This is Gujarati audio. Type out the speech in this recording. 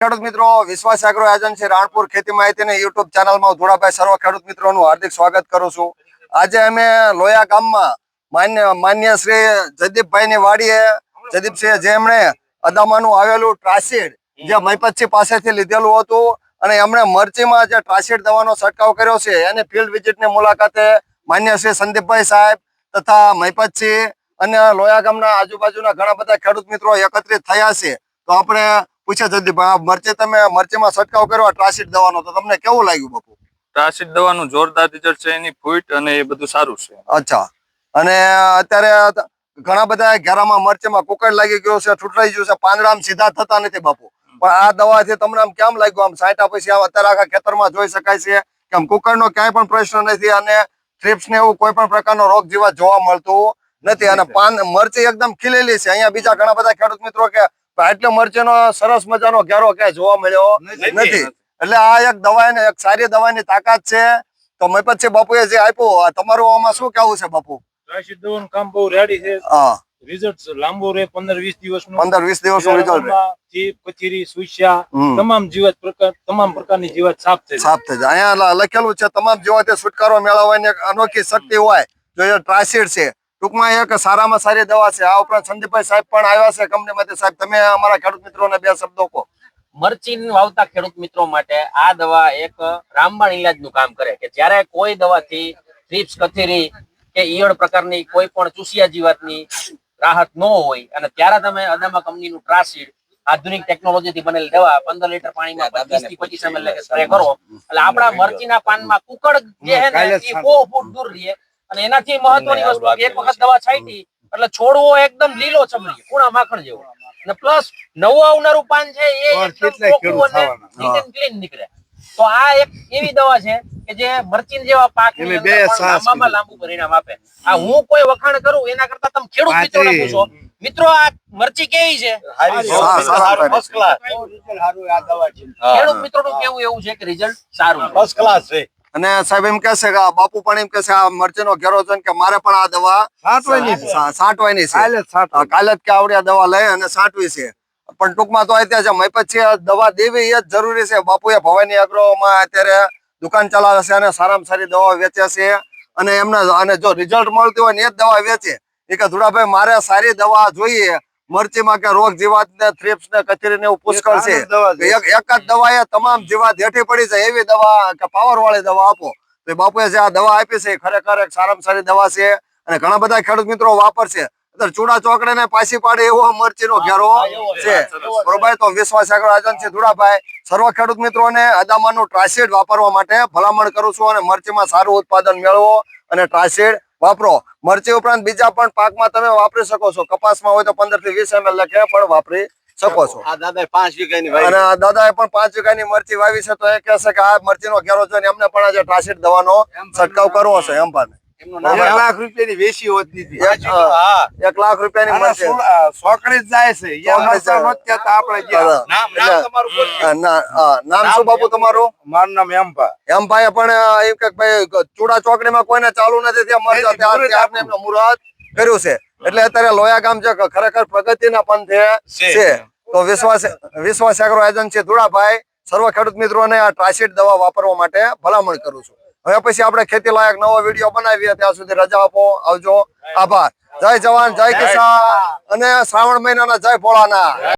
ખેડૂત મિત્રો, વિશ્વાસ એગ્રો એજન્સી રાણપુર ખેતી માહિતીની યુટ્યુબ ચેનલમાં ધોળાભાઈ સર્વ ખેડૂત મિત્રોનું હાર્દિક સ્વાગત કરું છું। આજે અમે લોયા ગામમાં માન્ય શ્રી જયદીપભાઈની વાડીએ જયદીપસિંહ જેમણે અદામાનું આવેલું ટ્રાસિડ જે મહીપતસિંહ પાસેથી લીધેલું હતું અને એમણે મરચીમાં જે ટ્રાસિડ દવાનો છંટકાવ કર્યો છે એની ફિલ્ડ વિઝિટની મુલાકાતે માન્ય શ્રી સંદીપભાઈ સાહેબ તથા મહીપતસિંહ અને લોયા ગામના આજુબાજુના ઘણા બધા ખેડૂત મિત્રો એકત્રિત થયા છે। તો આપણે પૂછે જયદીપભાઈ, મરચીમાં છંટકાવ કર્યો ટ્રાસિડ દવાનો, તો તમને કેવું લાગ્યું બાપુ? ટ્રાસિડ દવાનું જોરદાર રિઝલ્ટ છે, એની ફૂટ અને એ બધું સારું છે। અચ્છા, અને અત્યારે ઘણા બધા ઘેરામાં મરચીમાં કુકડ લાગી ગયો છે, ઠૂંઠરાઈ ગયું છે, પાંદડા સીધા થતા નથી બાપુ, પણ આ દવાથી તમને આમ કેમ લાગ્યું? આમ સાંટા પછી અત્યારે આખા ખેતરમાં જોઈ શકાય છે કે આમ કુકડનો ક્યાંય પણ પ્રશ્ન નથી અને થ્રિપ્સ ને એવું કોઈ પણ પ્રકારનો રોગ જીવાત જોવા મળતું નથી અને મરચી એકદમ ખીલેલી છે। અહીંયા બીજા ઘણા બધા ખેડૂત મિત્રો કે એટલે મરચીનો સરસ મજાનો ઘેરો ક્યાંય જોવા મળ્યો નથી। એટલે આ એક દવાની એક સારી દવાની તાકાત છે। તો મહીપતસિંહ બાપુએ જે આપ્યું, તમારું આમાં શું કેવું છે બાપુ? ટ્રાસિડ દવાનું કામ બહુ રેડી છે। હા, રિઝલ્ટ લાંબુ રહે, 15-20 દિવસનું 15-20 દિવસનું રિઝલ્ટ રહે। ચીપ, કચેરી, સુસ્યા, તમામ પ્રકારની જીવાત સાફ થઈ જાય। અહીંયા લખેલું છે તમામ જીવાતથી છુટકારો મેળવવાની એક અનોખી શક્તિ હોય જો એ ટ્રાસિડ છે। ટૂંકમાં એક સારામાં સારી દવા છે। આ ઉપરાંત સંદીપભાઈ સાહેબ પણ આવ્યા છે કંપનીમાંથી। સાહેબ, તમે અમારા ખેડૂત મિત્રોને બે શબ્દો કહો। મરચી વાવતા ખેડૂત મિત્રો માટે આ દવા એક રામબાણ ઈલાજનું કામ કરે કે જ્યારે કોઈ દવાથી થ્રિપ્સ, કથેરી કે ઈયળ પ્રકારની કોઈ પણ ચૂસિયા જીવાતની રાહત ન હોય અને ત્યારે તમે અદામા કંપનીનું ટ્રાસિડ આધુનિક ટેકનોલોજીથી બનેલી દવા 15 લીટર પાણીમાં 20 થી 25 ml સ્પ્રે કરો એટલે આપણા મરચીના પાનમાં કુકડ જે છે ને એ 100 ફૂટ દૂર રહે। અને એનાથી મહત્વની વસ્તુ એક વખત દવા છાંટી એટલે છોડવો એકદમ લીલો ચમરી કુણા માખણ જેવો અને પ્લસ નવું આવનારું પાન છે એ એકદમ ચોખ્ખું અને નીટ એન્ડ ક્લીન નીકળે। તો આ એક એવી દવા છે કે જે મરચી જેવા પાકની અંદર લાંબામાં લાંબુ પરિણામ આપે। આ હું કોઈ વખાણ કરું એના કરતા તમે ખેડૂત મિત્રોને પૂછો, મિત્રો આ મરચી કેવી છે? ખેડૂત મિત્રોનું કેવું એવું છે કે રિઝલ્ટ સારું, ફર્સ્ટ ક્લાસ છે। અને સાહેબ એમ કહે છે કે બાપુ પણ એમ કહે છે આ મરચીનો ઘેરો છે કે મારે પણ આ દવા છાંટવાની છે, કાલે જ કે આવડે આ દવા લઈ અને છાંટવી છે। પણ ટૂંકમાં તો અત્યારે મહીપતસિંહ દવા દેવી એ જ જરૂરી છે। બાપુએ ભવાની એગ્રોમાં અત્યારે દુકાન ચલાવે છે અને સારામાં સારી દવા વેચે છે અને અને જો રિઝલ્ટ મળતું હોય ને એ જ દવા વેચે। એ કે ધુડાભાઈ મારે સારી દવા જોઈએ, મરચીમાં કે રોગ જીવાત ને થ્રિપ્સ ને કચેરી ને એવું પુષ્કળ છે, એક જ દવા એ તમામ જીવાત હેઠી પડી જાય એવી દવા કે પાવર વાળી દવા આપો। તો બાપુએ જે આ દવા આપી છે ખરેખર એક સારામાં સારી દવા છે અને ઘણા બધા ખેડૂત મિત્રો વાપરશે। ચૂડા ચોકડે ને પાછી પાડે એવો મરચીનો ઘેરો છે, બરોબર? તો વિશ્વાસ એગ્રો એજન્સી ધુડાભાઈ સર્વ ખેડૂત મિત્રોને અદામાનું ટ્રાસિડ વાપરવા માટે ભલામણ કરું છું અને મરચીમાં સારું ઉત્પાદન મેળવો અને ટ્રાસિડ વાપરો। મરચી ઉપરાંત બીજા પણ પાકમાં તમે વાપરી શકો છો, કપાસમાં હોય તો 15 થી 20 ml લખે પણ વાપરી શકો છો। આ દાદાએ 5 વીઘાની અને દાદાએ પણ 5 વીઘાની મરચી વાવી છે, તો એ કહેશે કે આ મરચીનો ઘેરો જોઈને એમને પણ આજે ટ્રાસિડ દવાનો છંટકાવ કરવો છે એમ પાને। 1 લાખ રૂપિયાની વેચી હોતી હતી, 1 લાખ રૂપિયાની મરચી સોકડી જાય છે। નામ શું બાપુ તમારું? મારું નામ એમભાઈ પણ એમ કે ભાઈ ચૂડા ચોકડીમાં કોઈને ચાલુ નથી ત્યાં મરચા એમને મુહૂર્ત કર્યું છે એટલે અત્યારે લોયા ગામ છે ખરેખર પ્રગતિના પંથે છે। તો વિશ્વાસ એગ્રો એજન્સી ધુડાભાઈ સર્વ ખેડૂત મિત્રોને આ ટ્રાસિડ દવા વાપરવા માટે ભલામણ કરું છું। હવે પછી આપણે ખેતી લાયક નવો વિડીયો બનાવીએ, ત્યાં સુધી રજા આપો, આવજો, આભાર। જય જવાન, જય કિસાન અને શ્રાવણ મહિનાના જય ભોળાનાથ।